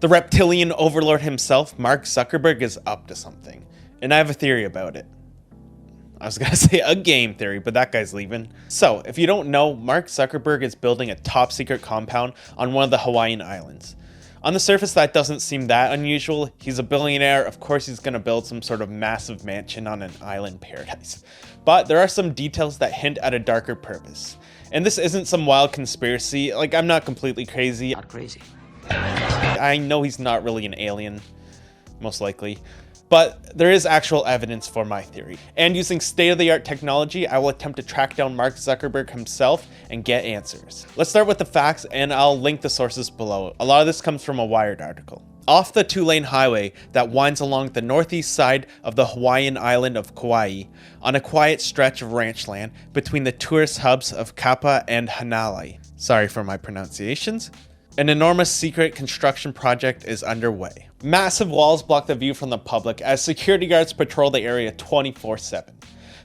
The reptilian overlord himself, Mark Zuckerberg, is up to something. And I have a theory about it. I was gonna say a game theory, but that guy's leaving. So, if you don't know, Mark Zuckerberg is building a top secret compound on one of the Hawaiian Islands. On the surface, that doesn't seem that unusual. He's a billionaire, of course he's gonna build some sort of massive mansion on an island paradise. But there are some details that hint at a darker purpose. And this isn't some wild conspiracy, like I'm not completely crazy. Not crazy. I know he's not really an alien, most likely. But there is actual evidence for my theory. And using state-of-the-art technology, I will attempt to track down Mark Zuckerberg himself and get answers. Let's start with the facts, and I'll link the sources below. A lot of this comes from a Wired article. Off the 2-lane highway that winds along the northeast side of the Hawaiian island of Kauai, on a quiet stretch of ranch land between the tourist hubs of Kapa and Hanalei. Sorry for my pronunciations. An enormous secret construction project is underway. Massive walls block the view from the public as security guards patrol the area 24/7.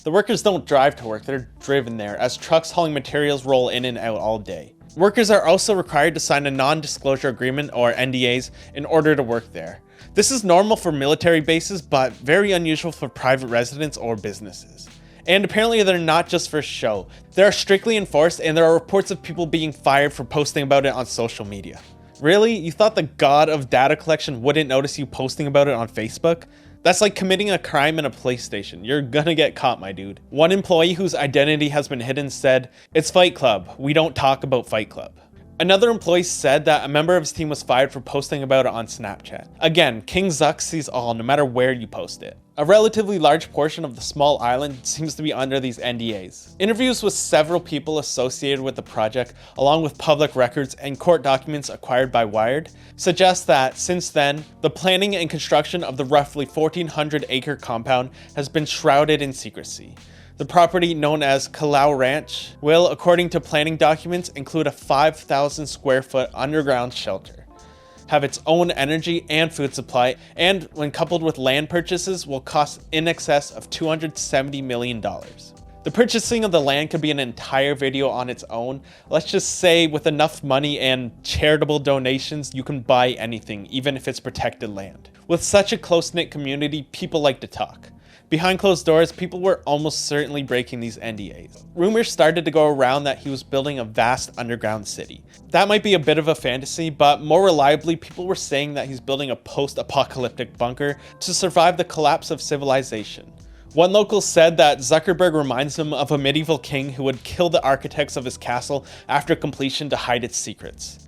The workers don't drive to work, they're driven there as trucks hauling materials roll in and out all day. Workers are also required to sign a non-disclosure agreement, or NDAs, in order to work there. This is normal for military bases, but very unusual for private residents or businesses. And apparently they're not just for show. They are strictly enforced, and there are reports of people being fired for posting about it on social media. Really? You thought the god of data collection wouldn't notice you posting about it on Facebook? That's like committing a crime in a police station. You're gonna get caught, my dude. One employee whose identity has been hidden said, "It's Fight Club. We don't talk about Fight Club." Another employee said that a member of his team was fired for posting about it on Snapchat. Again, King Zuck sees all, no matter where you post it. A relatively large portion of the small island seems to be under these NDAs. Interviews with several people associated with the project, along with public records and court documents acquired by Wired, suggest that since then, the planning and construction of the roughly 1,400-acre compound has been shrouded in secrecy. The property, known as Kalau Ranch, will, according to planning documents, include a 5,000 square foot underground shelter, have its own energy and food supply, and when coupled with land purchases, will cost in excess of $270 million. The purchasing of the land could be an entire video on its own. Let's just say with enough money and charitable donations, you can buy anything, even if it's protected land. With such a close-knit community, people like to talk. Behind closed doors, people were almost certainly breaking these NDAs. Rumors started to go around that he was building a vast underground city. That might be a bit of a fantasy, but more reliably, people were saying that he's building a post-apocalyptic bunker to survive the collapse of civilization. One local said that Zuckerberg reminds him of a medieval king who would kill the architects of his castle after completion to hide its secrets.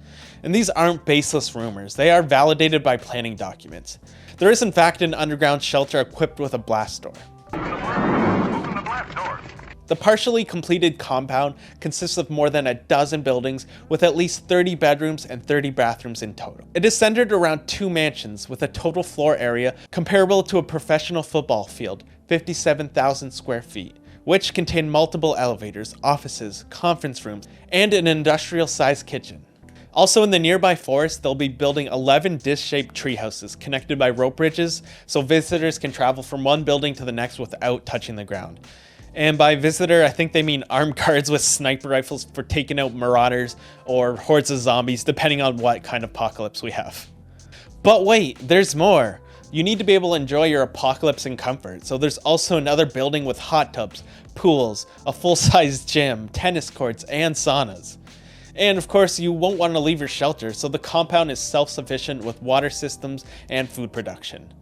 And these aren't baseless rumors, they are validated by planning documents. There is in fact an underground shelter equipped with a blast door. Open the blast door. The partially completed compound consists of more than a dozen buildings with at least 30 bedrooms and 30 bathrooms in total. It is centered around 2 mansions with a total floor area comparable to a professional football field, 57,000 square feet, which contain multiple elevators, offices, conference rooms, and an industrial-sized kitchen. Also in the nearby forest, they'll be building 11 disc-shaped treehouses connected by rope bridges so visitors can travel from one building to the next without touching the ground. And by visitor, I think they mean armed guards with sniper rifles for taking out marauders or hordes of zombies, depending on what kind of apocalypse we have. But wait, there's more! You need to be able to enjoy your apocalypse in comfort, so there's also another building with hot tubs, pools, a full-size gym, tennis courts, and saunas. And of course, you won't want to leave your shelter, so the compound is self-sufficient with water systems and food production.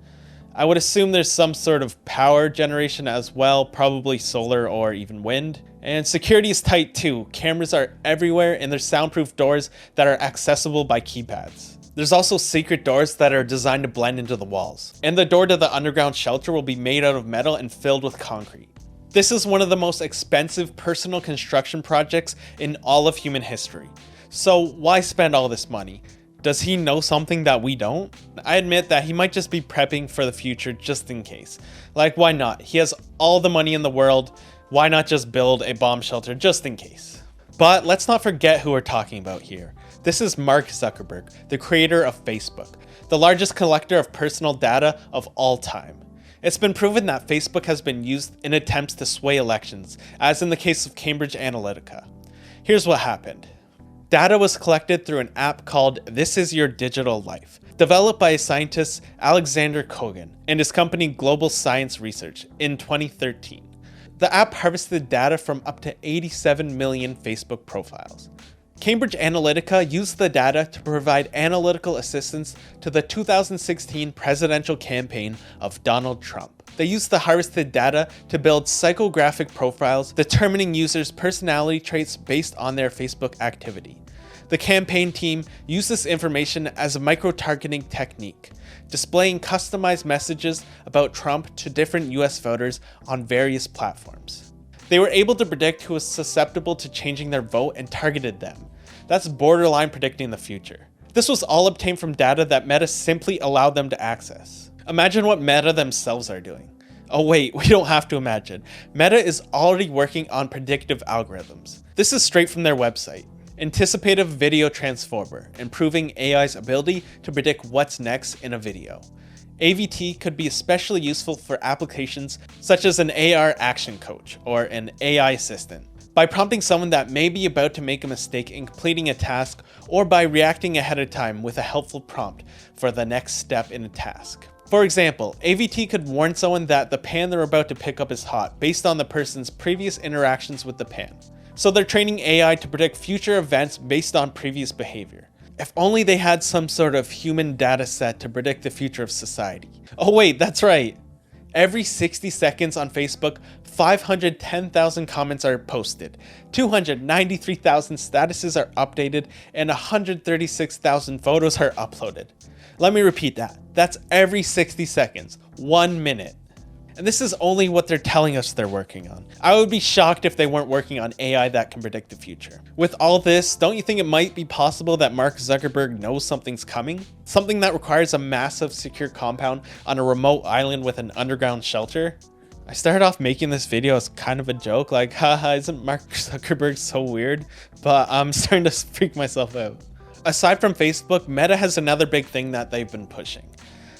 I would assume there's some sort of power generation as well, probably solar or even wind. And security is tight too. Cameras are everywhere and there's soundproof doors that are accessible by keypads. There's also secret doors that are designed to blend into the walls. And the door to the underground shelter will be made out of metal and filled with concrete. This is one of the most expensive personal construction projects in all of human history. So why spend all this money? Does he know something that we don't? I admit that he might just be prepping for the future just in case. Like, why not? He has all the money in the world. Why not just build a bomb shelter just in case? But let's not forget who we're talking about here. This is Mark Zuckerberg, the creator of Facebook, the largest collector of personal data of all time. It's been proven that Facebook has been used in attempts to sway elections, as in the case of Cambridge Analytica. Here's what happened. Data was collected through an app called This Is Your Digital Life. developed by scientist Alexander Kogan and his company Global Science Research in 2013. The app harvested data from up to 87 million Facebook profiles. Cambridge Analytica used the data to provide analytical assistance to the 2016 presidential campaign of Donald Trump. They used the harvested data to build psychographic profiles determining users' personality traits based on their Facebook activity. The campaign team used this information as a micro-targeting technique, displaying customized messages about Trump to different US voters on various platforms. They were able to predict who was susceptible to changing their vote and targeted them. That's borderline predicting the future. This was all obtained from data that Meta simply allowed them to access. Imagine what Meta themselves are doing. Oh wait, we don't have to imagine. Meta is already working on predictive algorithms. This is straight from their website. Anticipative Video Transformer, improving AI's ability to predict what's next in a video. AVT could be especially useful for applications such as an AR action coach or an AI assistant, by prompting someone that may be about to make a mistake in completing a task, or by reacting ahead of time with a helpful prompt for the next step in a task. For example, AVT could warn someone that the pan they're about to pick up is hot based on the person's previous interactions with the pan. So they're training AI to predict future events based on previous behavior. If only they had some sort of human data set to predict the future of society. Oh wait, that's right. Every 60 seconds on Facebook, 510,000 comments are posted, 293,000 statuses are updated, and 136,000 photos are uploaded. Let me repeat that. That's every 60 seconds, 1 minute. And this is only what they're telling us they're working on. I would be shocked if they weren't working on AI that can predict the future. With all this, don't you think it might be possible that Mark Zuckerberg knows something's coming? Something that requires a massive secure compound on a remote island with an underground shelter? I started off making this video as kind of a joke, like, haha, isn't Mark Zuckerberg so weird? But I'm starting to freak myself out. Aside from Facebook, Meta has another big thing that they've been pushing.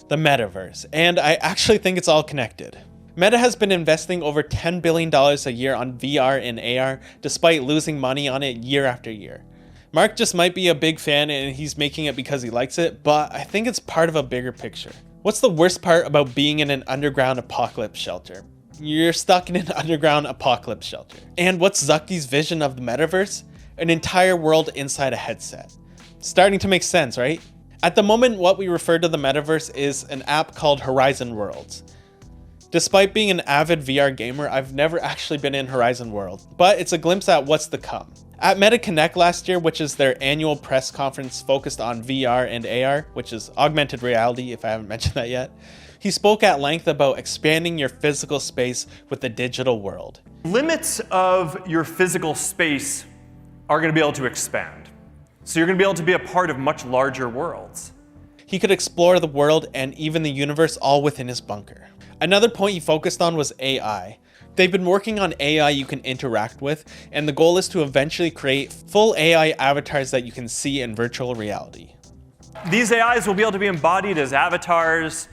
The metaverse, and I actually think it's all connected. Meta has been investing over $10 billion a year on VR and AR, despite losing money on it year after year. Mark just might be a big fan and he's making it because he likes it, but I think it's part of a bigger picture. What's the worst part about being in an underground apocalypse shelter? You're stuck in an underground apocalypse shelter. And what's Zucky's vision of the metaverse? An entire world inside a headset. Starting to make sense, right? At the moment, what we refer to the metaverse is an app called Horizon Worlds. Despite being an avid VR gamer, I've never actually been in Horizon World, but it's a glimpse at what's to come. At Meta Connect last year, which is their annual press conference focused on VR and AR, which is augmented reality if I haven't mentioned that yet, he spoke at length about expanding your physical space with the digital world. Limits of your physical space are going to be able to expand. So you're going to be able to be a part of much larger worlds. He could explore the world and even the universe all within his bunker. Another point he focused on was AI. They've been working on AI you can interact with, and the goal is to eventually create full AI avatars that you can see in virtual reality. These AIs will be able to be embodied as avatars.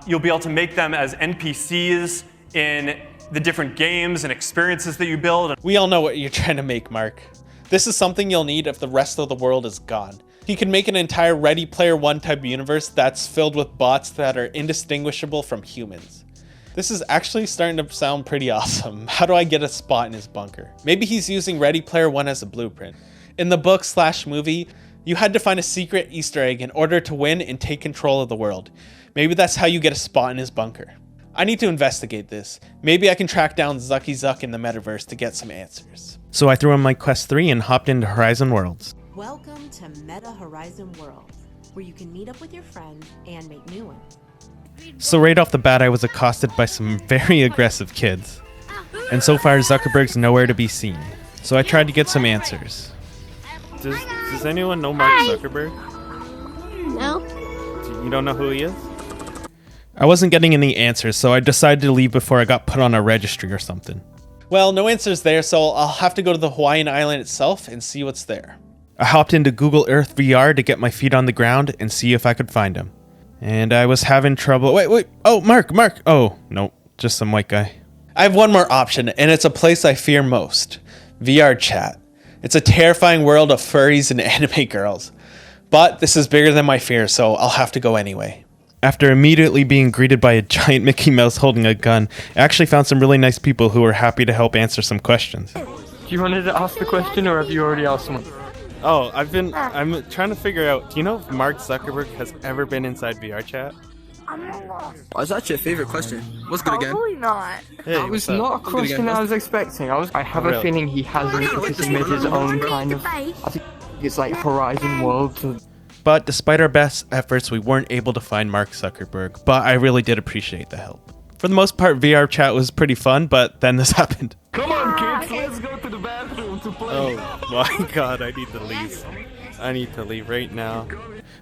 You'll be able to make them as NPCs in the different games and experiences that you build. We all know what you're trying to make, Mark. This is something you'll need if the rest of the world is gone. He could make an entire Ready Player One type universe that's filled with bots that are indistinguishable from humans. This is actually starting to sound pretty awesome. How do I get a spot in his bunker? Maybe he's using Ready Player One as a blueprint. In the book/movie, you had to find a secret Easter egg in order to win and take control of the world. Maybe that's how you get a spot in his bunker. I need to investigate this. Maybe I can track down Zucky Zuck in the metaverse to get some answers. So I threw in my Quest 3 and hopped into Horizon Worlds. Welcome to Meta Horizon World, where you can meet up with your friends and make new ones. So right off the bat, I was accosted by some very aggressive kids. And so far, Zuckerberg's nowhere to be seen. So I tried to get some answers. Does anyone know Mark Zuckerberg? No. You don't know who he is? I wasn't getting any answers, so I decided to leave before I got put on a registry or something. Well, no answers there, so I'll have to go to the Hawaiian island itself and see what's there. I hopped into Google Earth VR to get my feet on the ground and see if I could find him. And I was having trouble. Wait. Oh, Mark. Oh, no, just some white guy. I have one more option, and it's a place I fear most. VR chat. It's a terrifying world of furries and anime girls. But this is bigger than my fears, so I'll have to go anyway. After immediately being greeted by a giant Mickey Mouse holding a gun, I actually found some really nice people who were happy to help answer some questions. Do you want to ask the question, or have you already asked one? Oh, I'm trying to figure out, do you know if Mark Zuckerberg has ever been inside VR chat? Oh, that's actually a favorite question. What's good again? Probably not. Hey, That was not a question I was expecting. I have a really? feeling he hasn't because he made his own kind of. I think it's like Horizon Worlds. But despite our best efforts, we weren't able to find Mark Zuckerberg, but I really did appreciate the help. For the most part, VR chat was pretty fun, but then this happened. Come on, kids, let's go to the bathroom to play. Oh my god, I need to leave. I need to leave right now.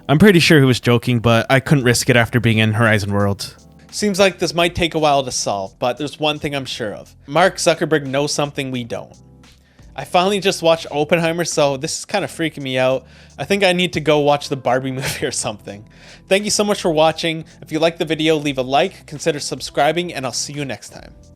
I'm pretty sure he was joking, but I couldn't risk it after being in Horizon Worlds. Seems like this might take a while to solve, but there's one thing I'm sure of. Mark Zuckerberg knows something we don't. I finally just watched Oppenheimer, so this is kind of freaking me out. I think I need to go watch the Barbie movie or something. Thank you so much for watching. If you liked the video, leave a like, consider subscribing, and I'll see you next time.